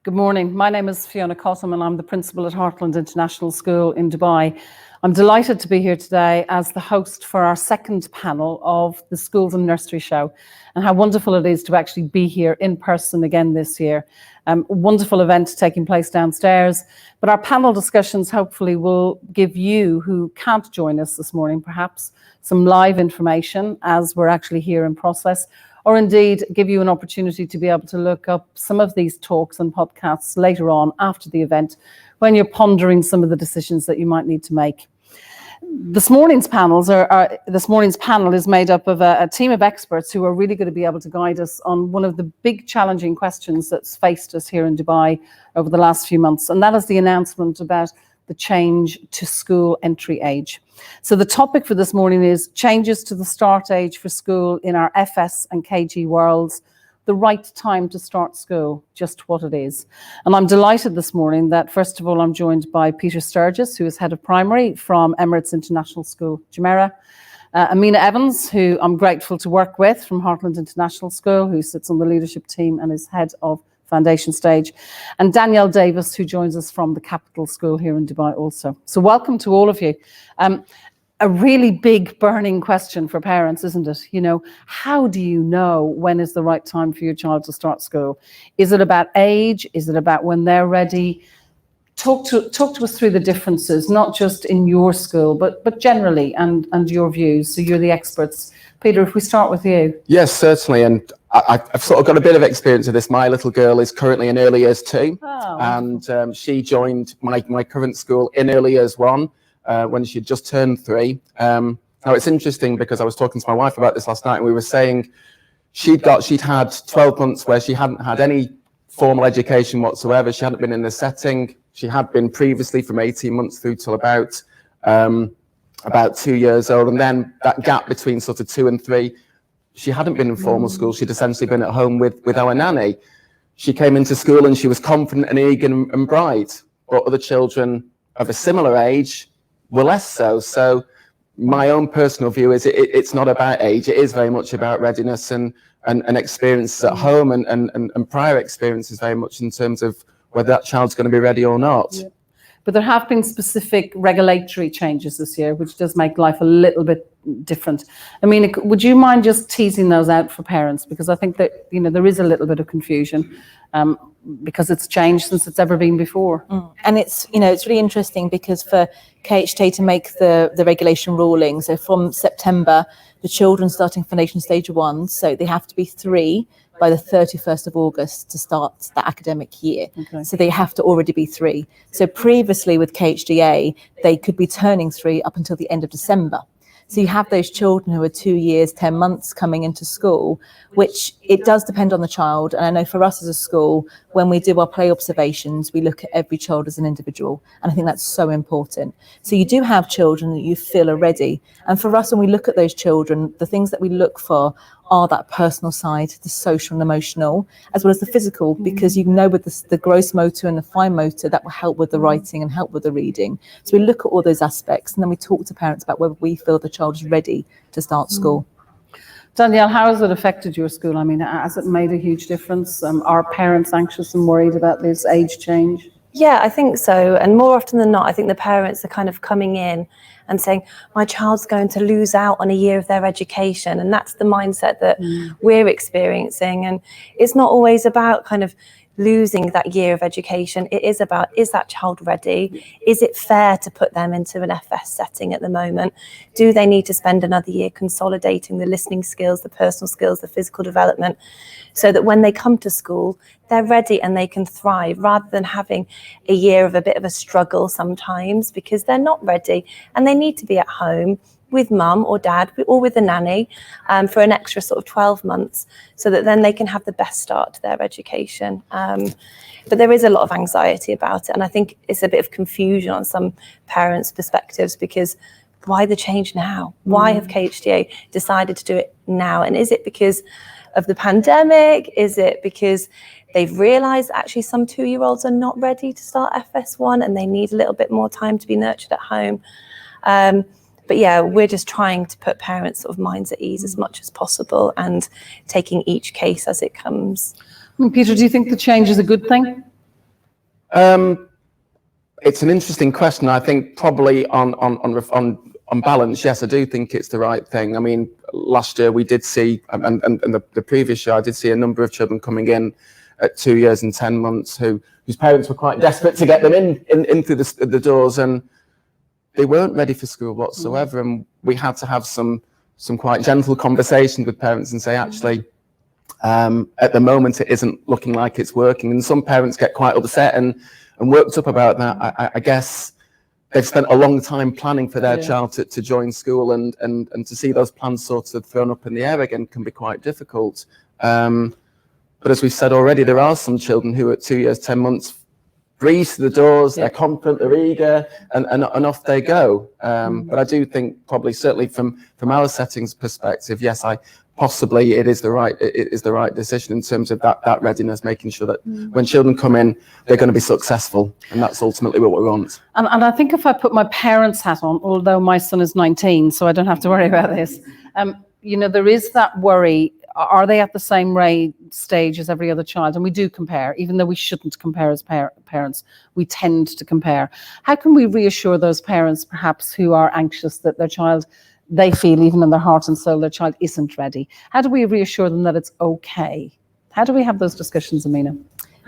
Good morning. My name is Fiona Cottam and I'm the principal at Heartland International School in Dubai. I'm delighted to be here today as the host for our second panel of the Schools and Nursery Show, and how wonderful it is to actually be here in person again this year. Wonderful event taking place downstairs, but our panel discussions hopefully will give you who can't join us this morning perhaps some live information as we're actually here in process, or indeed give you an opportunity to be able to look up some of these talks and podcasts later on after the event when you're pondering some of the decisions that you might need to make. This morning's panel is made up of a team of experts who are really going to be able to guide us on one of the big challenging questions that's faced us here in Dubai over the last few months, and that is the announcement about the change to school entry age. So the topic for this morning is changes to the start age for school in our FS and KG worlds, the right time to start school, just what it is. And I'm delighted this morning that, first of all, I'm joined by Peter Sturgis, who is Head of Primary from Emirates International School, Jumeirah. Amina Evans, who I'm grateful to work with from Heartland International School, who sits on the leadership team and is Head of Foundation Stage, and Danielle Davis, who joins us from the Capital School here in Dubai also. So welcome to all of you. A really big burning question for parents, isn't it? You know, how do you know when is the right time for your child to start school? Is it about age? Is it about when they're ready? Talk to us through the differences, not just in your school, but generally, and your views. So you're the experts. Peter, if we start with you. Yes, certainly. And I've sort of got a bit of experience of this. My little girl is currently in early years 2, and she joined my current school in early years 1 when she just turned 3. Now it's interesting because I was talking to my wife about this last night, and we were saying she'd had 12 months where she hadn't had any formal education whatsoever. She hadn't been in a setting. She had been previously from 18 months through till about 2 years old, and then that gap between sort of 2 and 3, she hadn't been in formal school. She'd essentially been at home with our nanny. She came into school and she was confident and eager and bright, but other children of a similar age were less so. So my own personal view is it's not about age. It is very much about readiness and experiences at home and prior experiences very much in terms of whether that child's going to be ready or not. Yeah. But there have been specific regulatory changes this year, which does make life a little bit different. I mean, would you mind just teasing those out for parents? Because I think that, you know, there is a little bit of confusion because it's changed since it's ever been before. And it's, you know, it's really interesting because for KHT to make the regulation ruling, so from September, the children starting Foundation Stage 1, so they have to be 3 by the 31st of August to start the academic year. Okay. So they have to already be 3. So previously with KHDA, they could be turning 3 up until the end of December. So you have those children who are 2 years, 10 months coming into school, which it does depend on the child. And I know for us as a school, when we do our play observations, we look at every child as an individual. And I think that's so important. So you do have children that you feel are ready. And for us, when we look at those children, the things that we look for are that personal side, the social and emotional, as well as the physical, because you know with the gross motor and the fine motor, that will help with the writing and help with the reading. So we look at all those aspects, and then we talk to parents about whether we feel the child is ready to start school. Danielle, how has it affected your school? I mean, has it made a huge difference? Are parents anxious and worried about this age change? Yeah, I think so. And more often than not, I think the parents are kind of coming in and saying, my child's going to lose out on a year of their education. And that's the mindset that we're experiencing. And it's not always about kind of losing that year of education. It is about, is that child ready? Is it fair to put them into an FS setting at the moment? Do they need to spend another year consolidating the listening skills, the personal skills, the physical development, so that when they come to school, they're ready and they can thrive, rather than having a year of a bit of a struggle sometimes because they're not ready and they need to be at home with mum or dad or with a nanny for an extra sort of 12 months so that then they can have the best start to their education. But there is a lot of anxiety about it, and I think it's a bit of confusion on some parents' perspectives because why the change now? Why have KHDA decided to do it now? And is it because of the pandemic? Is it because they've realised actually some 2-year-olds are not ready to start FS1 and they need a little bit more time to be nurtured at home? But yeah, we're just trying to put parents' sort of minds at ease as much as possible and taking each case as it comes. Peter, do you think the change is a good thing? It's an interesting question. I think probably on balance, yes, I do think it's the right thing. I mean, last year we did see, and the previous year I did see a number of children coming in at 2 years and 10 months whose parents were quite desperate to get them in through the doors, and they weren't ready for school whatsoever. And we had to have some quite gentle conversations with parents and say, actually, at the moment it isn't looking like it's working. And some parents get quite upset and worked up about that. I guess they've spent a long time planning for their child to join school, and to see those plans sort of thrown up in the air again can be quite difficult. But as we've said already, there are some children who at 2 years, 10 months breeze to the doors, they're confident, they're eager, and off they go. But I do think probably certainly from our settings perspective, yes, possibly it is the right decision in terms of that readiness, making sure that when children come in, they're going to be successful, and that's ultimately what we want. And I think if I put my parents' hat on, although my son is 19, so I don't have to worry about this, there is that worry. Are they at the same stage as every other child? And we do compare, even though we shouldn't compare as parents, we tend to compare. How can we reassure those parents perhaps who are anxious that their child, they feel even in their heart and soul, their child isn't ready? How do we reassure them that it's okay? How do we have those discussions, Amina?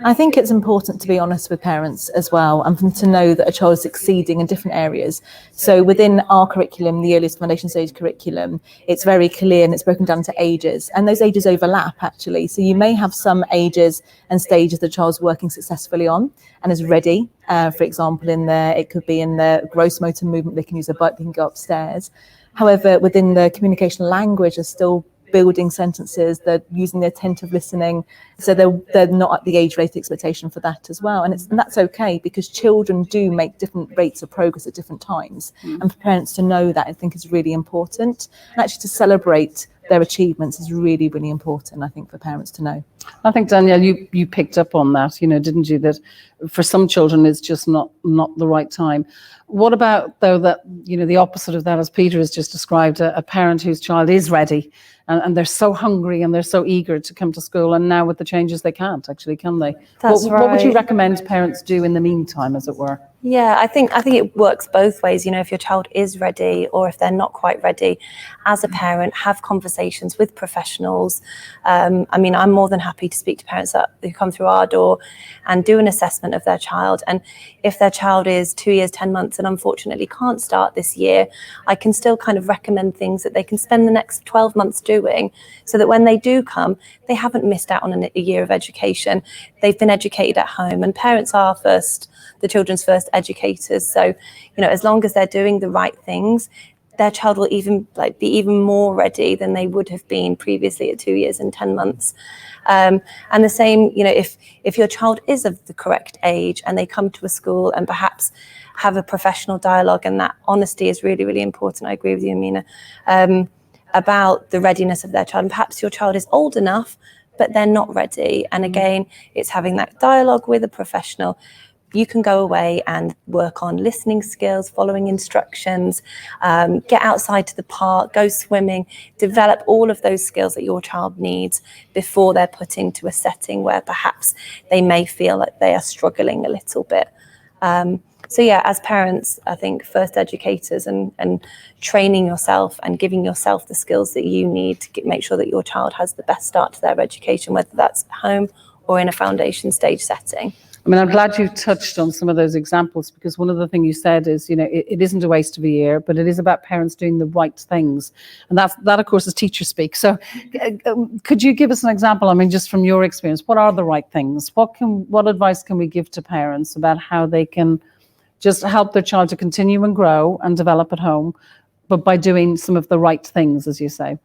I think it's important to be honest with parents as well, and to know that a child is succeeding in different areas. So within our curriculum, the earliest foundation stage curriculum, it's very clear and it's broken down to ages, and those ages overlap actually. So you may have some ages and stages the child's working successfully on and is ready. For example, it could be in the gross motor movement, they can use a bike, they can go upstairs. However, within the communication language, are still building sentences, they're using the attentive listening, so they're not at the age-related expectation for that as well, and that's okay, because children do make different rates of progress at different times, and for parents to know that, I think, is really important, and actually to celebrate their achievements is really, really important, I think, for parents to know. I think, Danielle, you picked up on that, didn't you, that for some children it's just not the right time. What about, though, that, the opposite of that, as Peter has just described, a parent whose child is ready and they're so hungry and they're so eager to come to school, and now with the changes they can't actually, can they? That's right. What would you recommend parents do in the meantime, as it were? Yeah, I think it works both ways. If your child is ready or if they're not quite ready, as a parent, have conversations with professionals. I'm more than happy to speak to parents who come through our door and do an assessment of their child. And if their child is 2 years, 10 months and unfortunately can't start this year, I can still kind of recommend things that they can spend the next 12 months doing, so that when they do come, they haven't missed out on a year of education. They've been educated at home, and parents are the children's first educators. So, as long as they're doing the right things, their child will be even more ready than they would have been previously at 2 years and 10 months. And the same, if your child is of the correct age and they come to a school and perhaps have a professional dialogue, and that honesty is really, really important. I agree with you, Amina, about the readiness of their child. And perhaps your child is old enough, but they're not ready. And again, it's having that dialogue with a professional. You can go away and work on listening skills, following instructions, get outside to the park, go swimming, develop all of those skills that your child needs before they're put into a setting where perhaps they may feel like they are struggling a little bit. So yeah, as parents, I think first educators and training yourself and giving yourself the skills that you need to make sure that your child has the best start to their education, whether that's at home or in a foundation stage setting. I'm glad you touched on some of those examples, because one of the things you said is, it isn't a waste of a year, but it is about parents doing the right things. And that of course, is teacher speak. So could you give us an example, just from your experience, what are the right things? What advice can we give to parents about how they can just help their child to continue and grow and develop at home, but by doing some of the right things, as you say?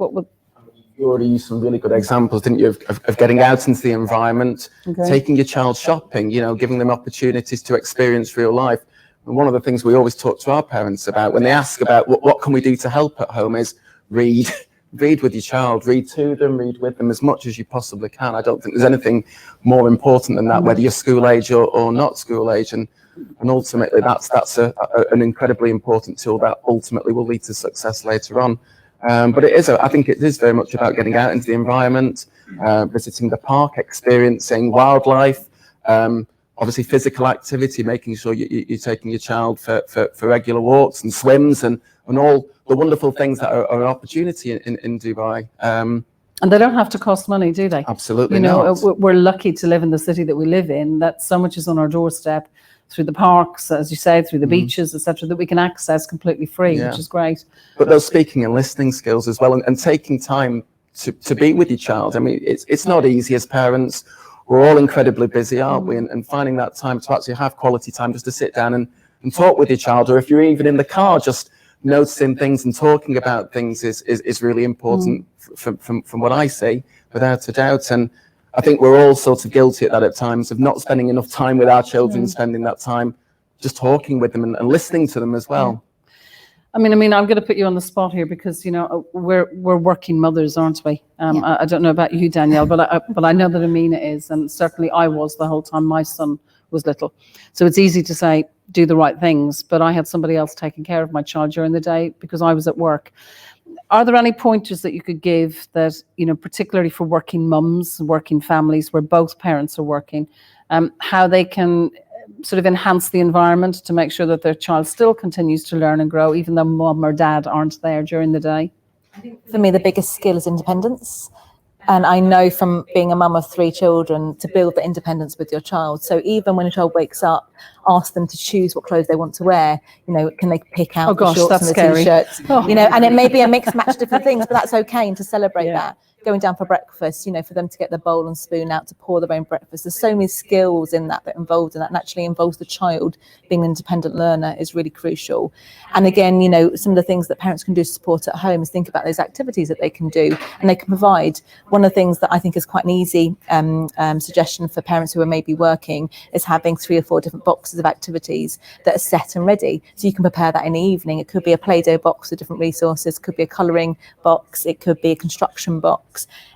You already used some really good examples, didn't you, of getting out into the environment, taking your child shopping, giving them opportunities to experience real life. And one of the things we always talk to our parents about when they ask about what can we do to help at home is read. Read with your child, read to them, read with them as much as you possibly can. I don't think there's anything more important than that, whether you're school age or not school age. And ultimately, that's an incredibly important tool that ultimately will lead to success later on. But I think it is very much about getting out into the environment, visiting the park, experiencing wildlife, obviously physical activity, making sure you're taking your child for regular walks and swims and all the wonderful things that are an opportunity in Dubai. And they don't have to cost money, do they? Absolutely not. We're lucky to live in the city that we live in, that so much is on our doorstep, through the parks, as you say, through the beaches, etc., that we can access completely free, which is great. But those speaking and listening skills as well, and taking time to be with your child. I mean, it's not easy as parents. We're all incredibly busy, aren't we? And finding that time to actually have quality time, just to sit down and talk with your child, or if you're even in the car, just noticing things and talking about things is really important from what I see, without a doubt. And I think we're all sort of guilty at times of not spending enough time with our children, spending that time just talking with them and listening to them as well. I mean, I'm going to put you on the spot here because, we're working mothers, aren't we? I don't know about you, Danielle, but I know that Amina is, and certainly I was the whole time my son was little. So it's easy to say, do the right things, but I had somebody else taking care of my child during the day because I was at work. Are there any pointers that you could give that, particularly for working mums, working families where both parents are working, how they can sort of enhance the environment to make sure that their child still continues to learn and grow, even though mum or dad aren't there during the day? For me, the biggest skill is independence. And I know from being a mum of 3 children to build the independence with your child. So even when a child wakes up, ask them to choose what clothes they want to wear. Can they pick out the shorts and the t-shirts? And it may be a mixed match of different things, but that's okay. And to celebrate that. Going down for breakfast, for them to get the bowl and spoon out to pour their own breakfast. There's so many skills in that are involved in that, and actually involves the child being an independent learner is really crucial. And again, some of the things that parents can do to support at home is think about those activities that they can do and they can provide. One of the things that I think is quite an easy suggestion for parents who are maybe working is having 3 or 4 different boxes of activities that are set and ready. So you can prepare that in the evening. It could be a Play-Doh box with different resources, could be a colouring box, it could be a construction box.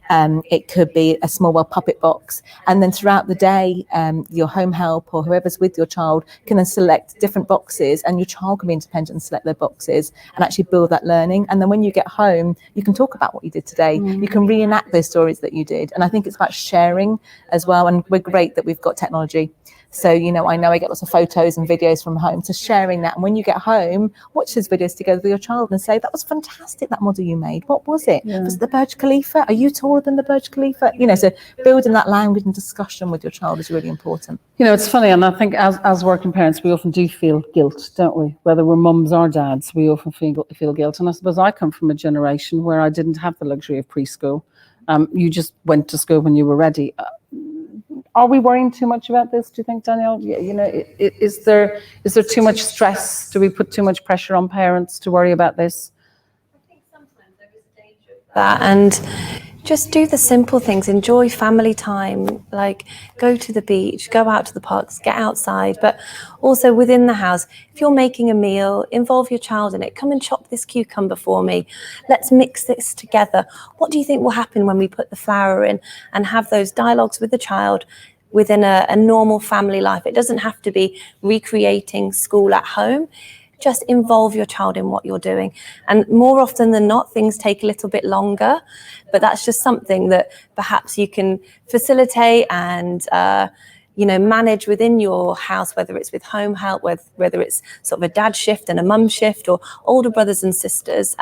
It could be a small puppet box, and then throughout the day your home help or whoever's with your child can then select different boxes, and your child can be independent and select their boxes and actually build that learning. And then when you get home, you can talk about what you did today. You can reenact those stories that you did, and I think it's about sharing as well. And we're great that we've got technology. So, I know I get lots of photos and videos from home, so sharing that. And when you get home, watch those videos together with your child and say, that was fantastic, that model you made. What was it? Was it the Burj Khalifa? Are you taller than the Burj Khalifa? So building that language and discussion with your child is really important. It's funny, and I think as working parents, we often do feel guilt, don't we? Whether we're mums or dads, we often feel guilt. And I suppose I come from a generation where I didn't have the luxury of preschool. You just went to school when you were ready. Are we worrying too much about this, do you think, Danielle? Is there too much stress? Do we put too much pressure on parents to worry about this? I think sometimes there is a danger of that, and just do the simple things. Enjoy family time, like go to the beach, go out to the parks, get outside, but also within the house. If you're making a meal, involve your child in it. Come and chop this cucumber for me. Let's mix this together. What do you think will happen when we put the flour in? And have those dialogues with the child within a normal family life. It doesn't have to be recreating school at home. Just involve your child in what you're doing. And more often than not, things take a little bit longer, but that's just something that perhaps you can facilitate and manage within your house, whether it's with home help, whether it's sort of a dad shift and a mum shift, or older brothers and sisters,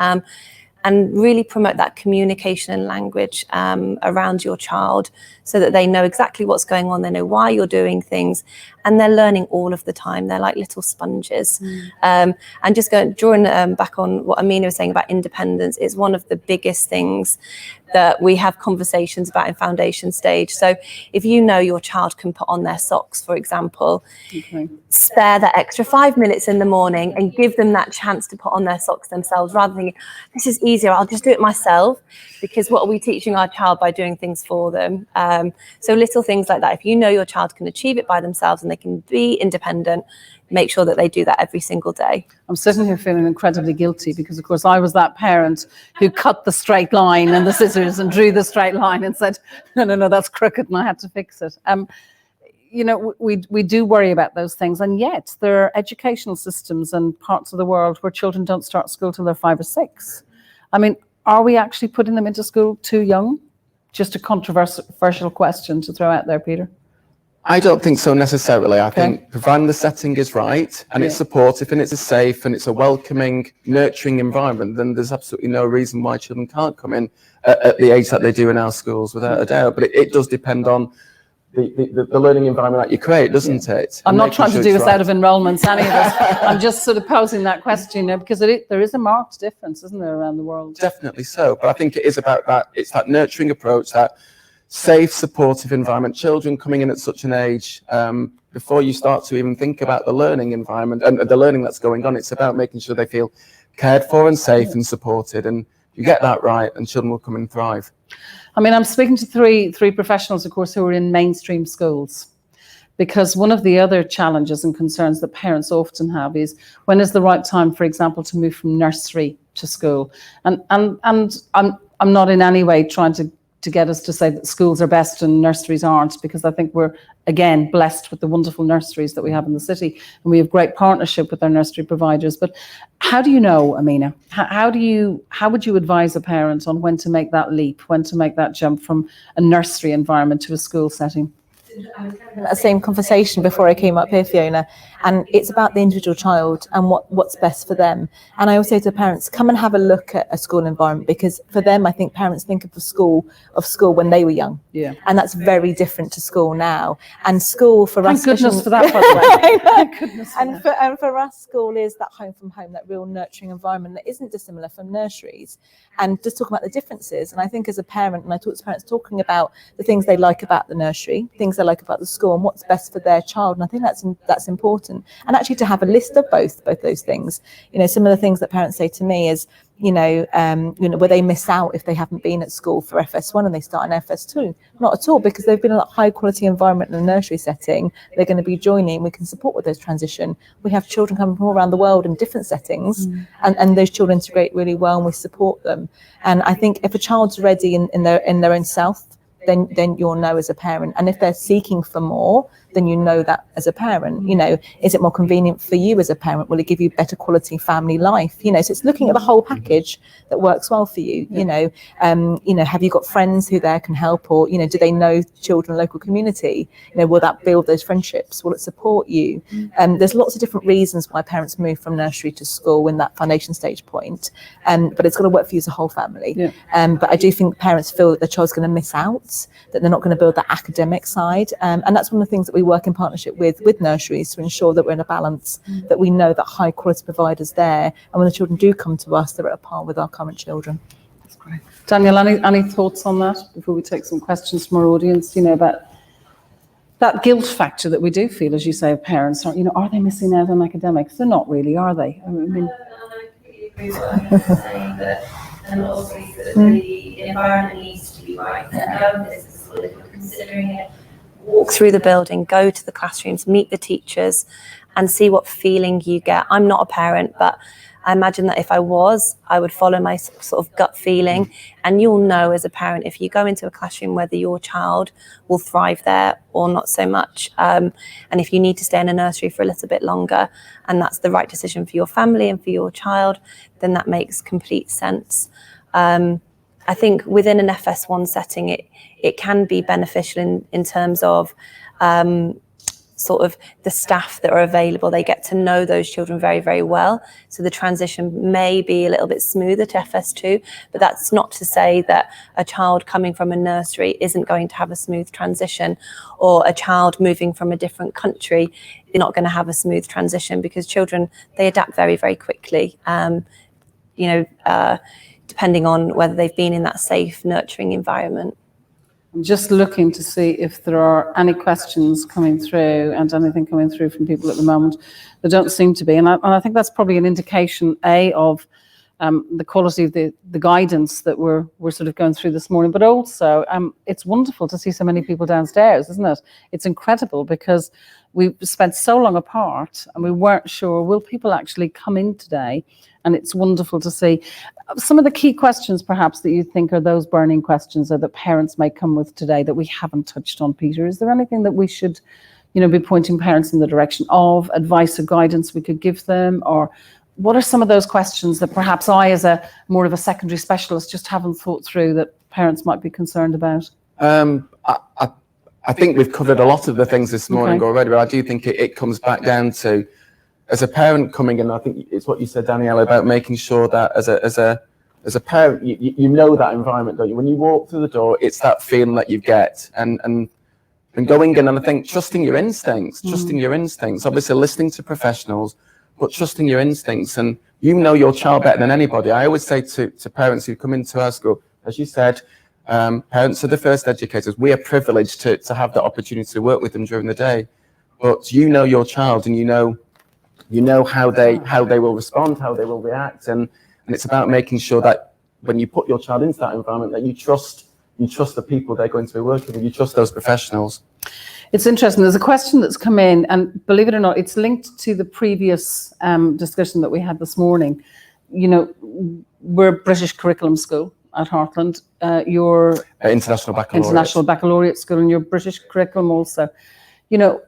and really promote that communication and language around your child so that they know exactly what's going on, they know why you're doing things, and they're learning all of the time. They're like little sponges. And just drawing back on what Amina was saying about independence, it's one of the biggest things that we have conversations about in foundation stage. So if you know your child can put on their socks, for example, spare that extra 5 minutes in the morning and give them that chance to put on their socks themselves, rather than thinking, this is easier, I'll just do it myself. Because what are we teaching our child by doing things for them? So little things like that. If you know your child can achieve it by themselves and they can be independent, make sure that they do that every single day. I'm sitting here feeling incredibly guilty because, of course, I was that parent who cut the straight line and the scissors and drew the straight line and said, no, that's crooked, and I had to fix it. We do worry about those things, and yet there are educational systems and parts of the world where children don't start school till they're 5 or 6. I mean, are we actually putting them into school too young? Just a controversial question to throw out there, Peter. I don't think so necessarily. I think providing the setting is right and it's supportive and it's a safe and it's a welcoming, nurturing environment, then there's absolutely no reason why children can't come in at the age that they do in our schools, without a doubt. But it does depend on the learning environment that you create, doesn't it? I'm not trying to do us out of enrolments, any of us. I'm just sort of posing that question, because there is a marked difference, isn't there, around the world? Definitely so. But I think it is about that. It's that nurturing approach, that safe, supportive environment. Children coming in at such an age, before you start to even think about the learning environment and the learning that's going on, it's about making sure they feel cared for and safe and supported. And you get that right, and children will come and thrive. I mean, I'm speaking to three professionals, of course, who are in mainstream schools, because one of the other challenges and concerns that parents often have is, when is the right time, for example, to move from nursery to school? And I'm not in any way trying to get us to say that schools are best and nurseries aren't, because I think we're, again, blessed with the wonderful nurseries that we have in the city, and we have great partnership with our nursery providers. But how do you know, Amina, how would you advise a parent on when to make that leap, when to make that jump from a nursery environment to a school setting? I was having that same conversation before I came up here, Fiona, and it's about the individual child and what's best for them. And I always say to parents, come and have a look at a school environment, because for them, I think parents think of school when they were young. Yeah. And that's very different to school now. And school for us... Thank goodness for that, by the way. Thank goodness for that. And for us, school is that home from home, that real nurturing environment that isn't dissimilar from nurseries. And just talking about the differences. And I think as a parent, and I talk to parents talking about the things they like about the nursery, things they like about the school, and what's best for their child. And I think that's important. And actually to have a list of both those things. Some of the things that parents say to me is, where they miss out if they haven't been at school for FS1 and they start in FS2. Not at all, because they've been in a high quality environment in a nursery setting. They're going to be joining. We can support with those transition. We have children coming from all around the world in different settings, and those children integrate really well, and we support them. And I think if a child's ready in their own self, then you'll know as a parent. And if they're seeking for more, then you know that as a parent. Is it more convenient for you as a parent? Will it give you better quality family life? So it's looking at the whole package that works well for you. Have you got friends who there can help, or do they know children in the local community? Will that build those friendships? Will it support you? There's lots of different reasons why parents move from nursery to school in that foundation stage point, but it's got to work for you as a whole family. But I do think parents feel that their child's going to miss out, that they're not going to build that academic side, and that's one of the things that we work in partnership with nurseries to ensure that we're in a balance, that we know that high quality providers there, and when the children do come to us, they're at a par with our current children. That's great. Daniel, any thoughts on that before we take some questions from our audience? About that guilt factor that we do feel, as you say, of parents. Are they missing out on academics? They're not really, are they? I mean, I completely agree with what you're saying, but and also that the environment needs to be right. This is sort of considering it. Walk through the building, go to the classrooms, meet the teachers, and see what feeling you get. I'm not a parent, but I imagine that if I was, I would follow my sort of gut feeling. And you'll know as a parent if you go into a classroom whether your child will thrive there or not so much. And if you need to stay in a nursery for a little bit longer, and that's the right decision for your family and for your child, then that makes complete sense. I think within an FS1 setting, it can be beneficial in terms of sort of the staff that are available. They get to know those children very, very well. So the transition may be a little bit smoother to FS2, but that's not to say that a child coming from a nursery isn't going to have a smooth transition, or a child moving from a different country is not going to have a smooth transition, because children, they adapt very, very quickly. Depending on whether they've been in that safe, nurturing environment. I'm just looking to see if there are any questions coming through and anything coming through from people at the moment. There don't seem to be. And I think that's probably an indication, of the quality of the guidance that we're sort of going through this morning. But also, it's wonderful to see so many people downstairs, isn't it? It's incredible, because we've spent so long apart and we weren't sure, will people actually come in today? And it's wonderful to see. Some of the key questions perhaps that you think are those burning questions or that parents may come with today that we haven't touched on, Peter. Is there anything that we should, be pointing parents in the direction of, advice or guidance we could give them? Or what are some of those questions that perhaps I, as a more of a secondary specialist, just haven't thought through that parents might be concerned about? I think we've covered a lot of the things this morning already, but I do think it comes back down to, as a parent coming in, I think it's what you said, Danielle, about making sure that as a parent, you know that environment, don't you? When you walk through the door, it's that feeling that you get, and going in, and I think trusting your instincts, obviously listening to professionals, but trusting your instincts, and you know your child better than anybody. I always say to parents who come into our school, as you said, parents are the first educators. We are privileged to have that opportunity to work with them during the day, but you know your child, and you know how they will respond, how they will react, and it's about making sure that when you put your child into that environment, that you trust the people they're going to be working with, you trust those professionals. It's interesting. There's a question that's come in, and believe it or not, it's linked to the previous discussion that we had this morning. You know, we're a British curriculum school at Heartland. You're International Baccalaureate school, and you're British curriculum also. You know,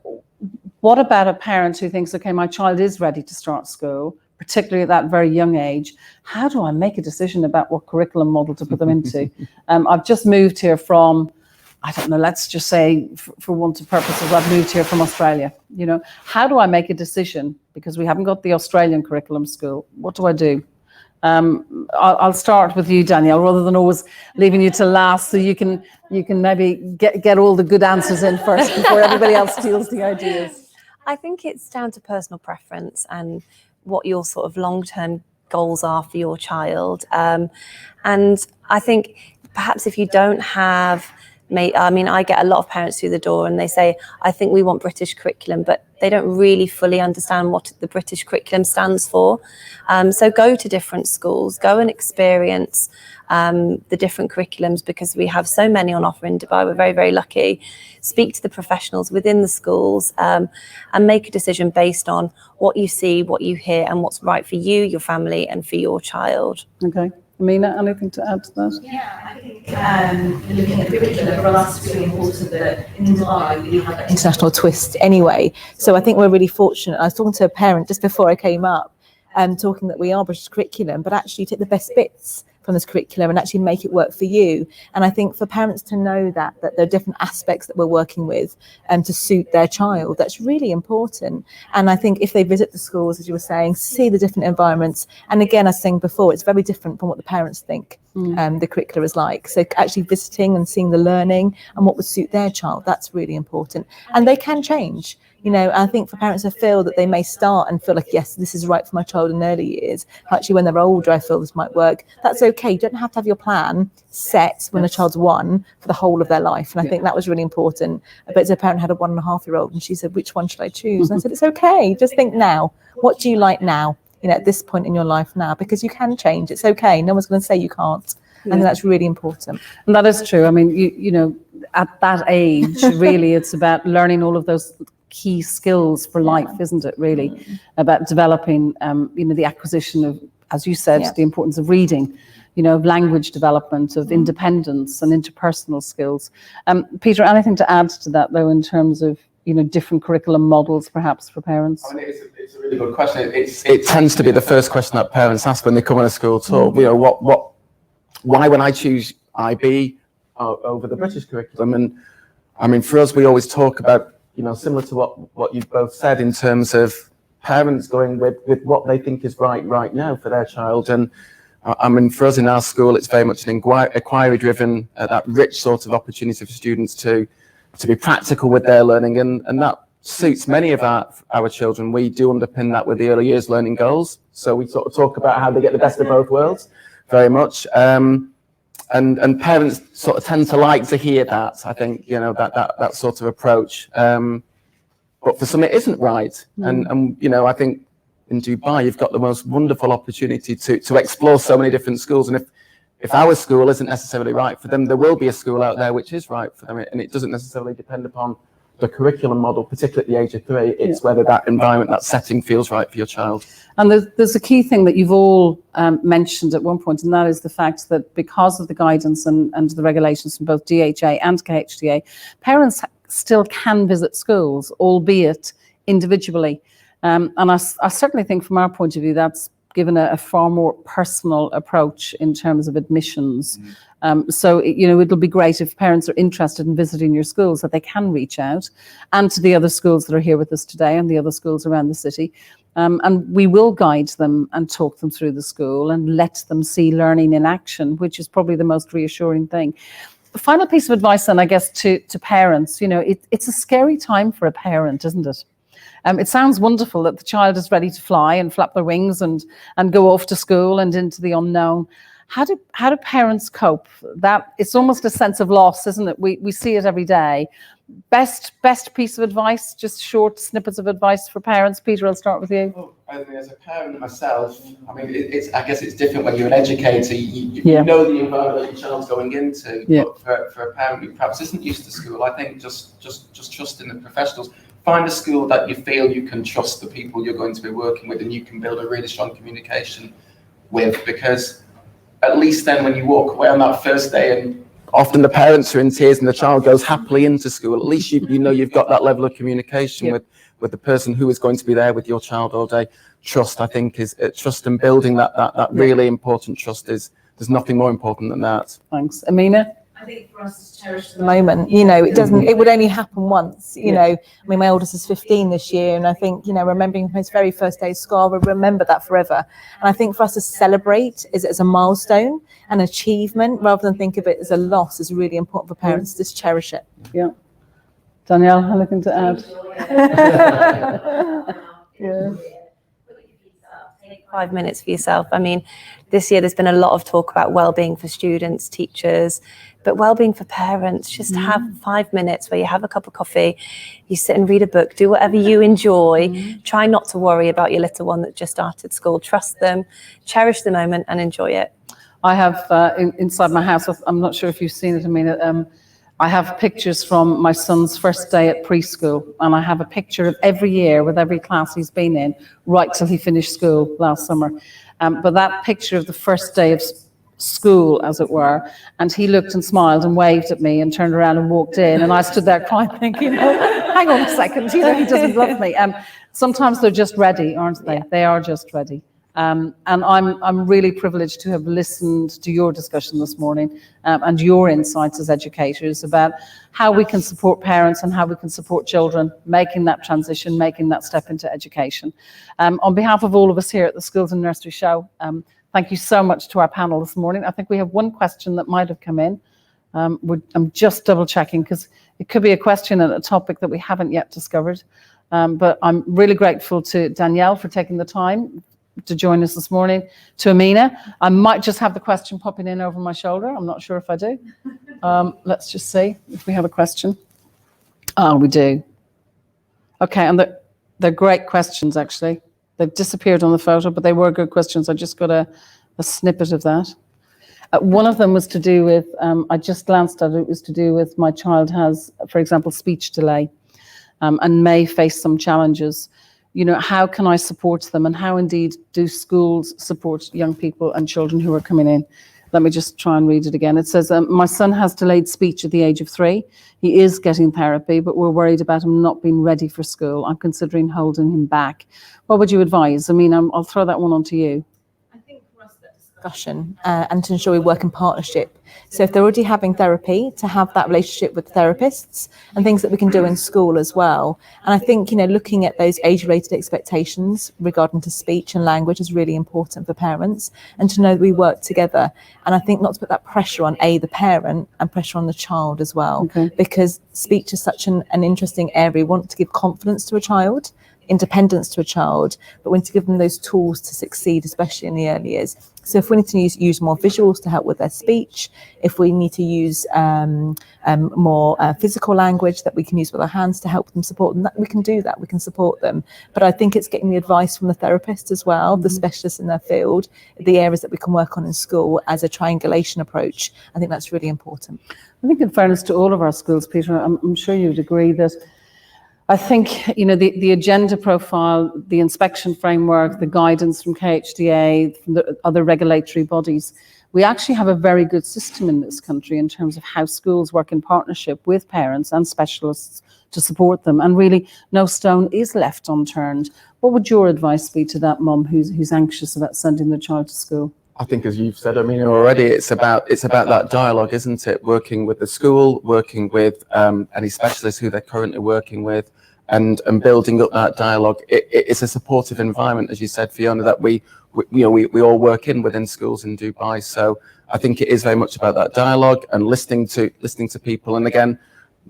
what about a parent who thinks, okay, my child is ready to start school, particularly at that very young age? How do I make a decision about what curriculum model to put them into? I've just moved here from, I don't know, let's just say, for want of purposes, I've moved here from Australia. You know, how do I make a decision? Because we haven't got the Australian curriculum school. What do I do? I'll start with you, Danielle, rather than always leaving you to last, so you can maybe get all the good answers in first before everybody else steals the ideas. I think it's down to personal preference and what your sort of long-term goals are for your child. And I think perhaps if you don't have, I get a lot of parents through the door and they say, I think we want British curriculum, but they don't really fully understand what the British curriculum stands for. So go to different schools, go and experience the different curriculums, because we have so many on offer in Dubai. We're very, very lucky. Speak to the professionals within the schools and make a decision based on what you see, what you hear, and what's right for you, your family, and for your child. Okay. Amina, anything to add to that? Yeah, I think looking at the curriculum, for us, it's really important that in Dubai we have an International twist anyway. So I think we're really fortunate. I was talking to a parent just before I came up, talking that we are British curriculum, but actually take the best bits from this curriculum and actually make it work for you. And I think for parents to know that there are different aspects that we're working with to suit their child, that's really important. And I think if they visit the schools, as you were saying, see the different environments. And again, as I was saying before, it's very different from what the parents think the curriculum is like. So actually visiting and seeing the learning and what would suit their child, that's really important. And they can change. You know, I think for parents to feel that they may start and feel like, yes, this is right for my child in early years. Actually, when they're older, I feel this might work. That's okay. You don't have to have your plan set when a child's 1 for the whole of their life. And I think that was really important. I bet a parent had a 1.5-year-old and she said, which one should I choose? And I said, it's okay. Just think now. What do you like now? You know, at this point in your life now, because you can change. It's okay. No one's going to say you can't. I think that's really important. And that is true. I mean, you know, at that age, really, it's about learning all of those key skills for life, isn't it, really? About developing, you know, the acquisition of, as you said, the importance of reading, you know, of language development, of independence and interpersonal skills. Peter, anything to add to that, though, in terms of, you know, different curriculum models, perhaps, for parents? I mean, it's a really good question. It tends to be the first question that parents ask when they come on a school tour. You know, why would I choose IB over the British curriculum? And I mean, for us, we always talk about, you know, similar to what you've both said in terms of parents going with what they think is right now for their child. And I mean, for us in our school, it's very much an inquiry-driven, that rich sort of opportunity for students to be practical with their learning, and that suits many of our children. We do underpin that with the early years learning goals. So we sort of talk about how they get the best of both worlds, very much. And parents sort of tend to like to hear that, I think, you know, that sort of approach. But for some, it isn't right. And you know, I think in Dubai, you've got the most wonderful opportunity to explore so many different schools. And if our school isn't necessarily right for them, there will be a school out there which is right for them. And it doesn't necessarily depend upon the curriculum model, particularly at the age of 3. It's whether that environment, that setting feels right for your child. And there's a key thing that you've all mentioned at one point, and that is the fact that because of the guidance and the regulations from both DHA and KHDA, parents still can visit schools, albeit individually. And I certainly think from our point of view, that's given a far more personal approach in terms of admissions. So, it'll be great if parents are interested in visiting your schools, that they can reach out, and to the other schools that are here with us today and the other schools around the city. And we will guide them and talk them through the school and let them see learning in action, which is probably the most reassuring thing. The final piece of advice then, I guess, to parents, it's a scary time for a parent, isn't it? It sounds wonderful that the child is ready to fly and flap their wings and go off to school and into the unknown. How do parents cope? That it's almost a sense of loss, isn't it? We see it every day. Best piece of advice, just short snippets of advice for parents. Peter, I'll start with you. Oh, as a parent myself, I guess it's different when you're an educator. You know the environment your child's going into. Yeah. But for a parent who perhaps isn't used to school, I think just trust in the professionals. Find a school that you feel you can trust the people you're going to be working with, and you can build a really strong communication with, because at least then when you walk away on that first day, and often the parents are in tears and the child goes happily into school, at least you know you've got that level of communication with the person who is going to be there with your child all day. Trust, I think, is trust, and building that really important trust there's nothing more important than that. Thanks. Amina? I think for us to cherish The moment, it would only happen once, my oldest is 15 this year, and I think, remembering his very first day of school, I'll remember that forever. And I think for us to celebrate is as a milestone, an achievement, rather than think of it as a loss, is really important for parents to just cherish it. Yeah. Danielle, anything to add? Yeah. 5 minutes for yourself. This year there's been a lot of talk about well-being for students, teachers, but well-being for parents. Just have 5 minutes where you have a cup of coffee, you sit and read a book, do whatever you enjoy. Try not to worry about your little one that just started school. Trust them, cherish the moment and enjoy it. I have inside my house, I'm not sure if you've seen it, Amina, I have pictures from my son's first day at preschool, and I have a picture of every year with every class he's been in, right till he finished school last summer. But that picture of the first day of school, as it were, and he looked and smiled and waved at me and turned around and walked in, and I stood there crying thinking, hang on a second, he doesn't love me. Sometimes they're just ready, aren't they? They are just ready. And I'm really privileged to have listened to your discussion this morning and your insights as educators about how we can support parents and how we can support children making that transition, making that step into education. On behalf of all of us here at the Schools and Nursery Show, thank you so much to our panel this morning. I think we have one question that might have come in. I'm just double checking because it could be a question and a topic that we haven't yet discovered. But I'm really grateful to Danielle for taking the time to join us this morning, to Amina. I might just have the question popping in over my shoulder. I'm not sure if I do. Let's just see if we have a question. Oh, we do. Okay, and they're great questions, actually. They've disappeared on the photo, but they were good questions. I just got a snippet of that. One of them was to do with, I just glanced at it, was to do with my child has, for example, speech delay and may face some challenges. How can I support them, and how indeed do schools support young people and children who are coming in? Let me just try and read it again. It says, my son has delayed speech at the age of 3. He is getting therapy, but we're worried about him not being ready for school. I'm considering holding him back. What would you advise? I'll throw that one on to you. I think for us that discussion and to ensure we work in partnership. So if they're already having therapy, to have that relationship with therapists and things that we can do in school as well. And I think, looking at those age-related expectations regarding to speech and language is really important for parents, and to know that we work together. And I think not to put that pressure on the parent and pressure on the child as well, because speech is such an interesting area. We want to give confidence to a child, independence to a child, but we need to give them those tools to succeed, especially in the early years. So if we need to use more visuals to help with their speech, if we need to use more physical language that we can use with our hands to help them support them, we can do that, we can support them. But I think it's getting the advice from the therapist as well, the specialists in their field, the areas that we can work on in school as a triangulation approach. I think that's really important. I think in fairness to all of our schools, Peter, I'm sure you'd agree that I think, the agenda profile, the inspection framework, the guidance from KHDA, from the other regulatory bodies We actually have a very good system in this country in terms of how schools work in partnership with parents and specialists to support them, and really no stone is left unturned. What would your advice be to that mum who's anxious about sending their child to school? I think, as you've said, already, it's about that dialogue, isn't it? Working with the school, working with any specialists who they're currently working with, and building up that dialogue. It's a supportive environment, as you said, Fiona, that we all work within schools in Dubai. So I think it is very much about that dialogue and listening to people, and again,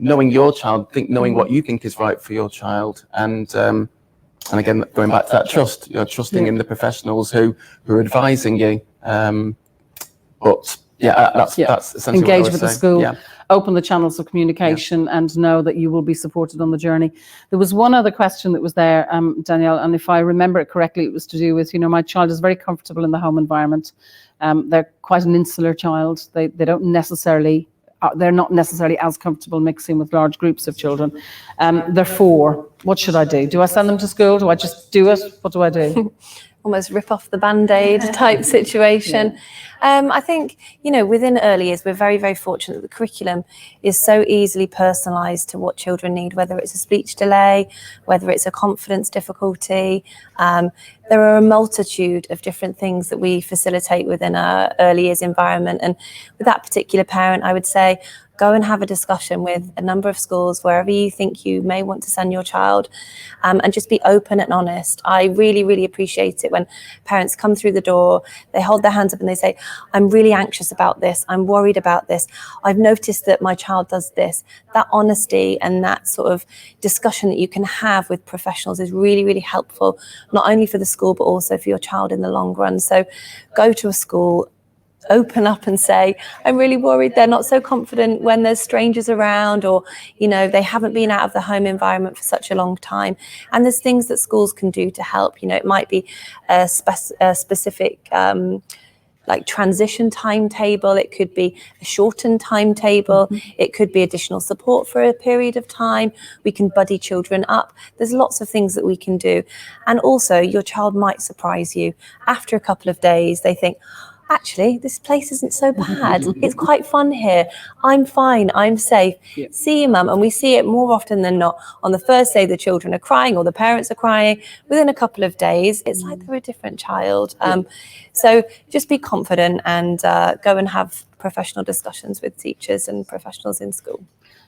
knowing your child, knowing what you think is right for your child, and again, going back to that trust, trusting in the professionals who are advising you. But yeah, that's essentially engage what I with would the say. school, Yeah. open the channels of communication, and know that you will be supported on the journey. There was one other question that was there, Danielle, and if I remember it correctly, it was to do with, my child is very comfortable in the home environment. They're quite an insular child. They're not necessarily as comfortable mixing with large groups of children. They're 4. What should I do? Do I send them to school? Do I just do it? What do I do? Almost rip off the Band-Aid type situation. I think, within early years, we're very, very fortunate that the curriculum is so easily personalised to what children need, whether it's a speech delay, whether it's a confidence difficulty. There are a multitude of different things that we facilitate within our early years environment. And with that particular parent, I would say, go and have a discussion with a number of schools, wherever you think you may want to send your child, and just be open and honest. I really, really appreciate it when parents come through the door, they hold their hands up and they say, I'm really anxious about this, I'm worried about this, I've noticed that my child does this. That honesty and that sort of discussion that you can have with professionals is really, really helpful, not only for the school, but also for your child in the long run. So go to a school, open up and say, I'm really worried they're not so confident when there's strangers around, or they haven't been out of the home environment for such a long time. And there's things that schools can do to help. It might be a specific like transition timetable, it could be a shortened timetable, it could be additional support for a period of time. We can buddy children up. There's lots of things that we can do. And also, your child might surprise you. After a couple of days, they think, actually, this place isn't so bad. It's quite fun here. I'm fine. I'm safe. Yeah. See you, mum. And we see it more often than not. On the first day, the children are crying or the parents are crying. Within a couple of days, it's like they're a different child. So just be confident and go and have professional discussions with teachers and professionals in school.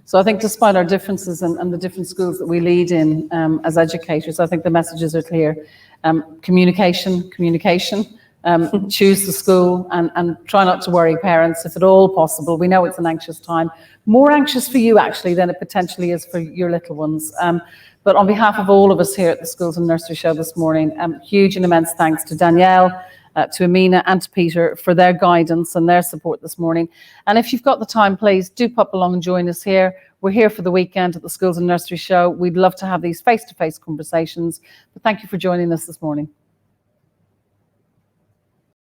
So I think despite our differences and the different schools that we lead in as educators, I think the messages are clear. Communication. Choose the school and try not to worry parents if at all possible. We know it's an anxious time, more anxious for you actually than it potentially is for your little ones. But on behalf of all of us here at the Schools and Nursery Show this morning, huge and immense thanks to Danielle, to Amina and to Peter for their guidance and their support this morning. And if you've got the time, please do pop along and join us here. We're here for the weekend at the Schools and Nursery Show. We'd love to have these face-to-face conversations. But thank you for joining us this morning.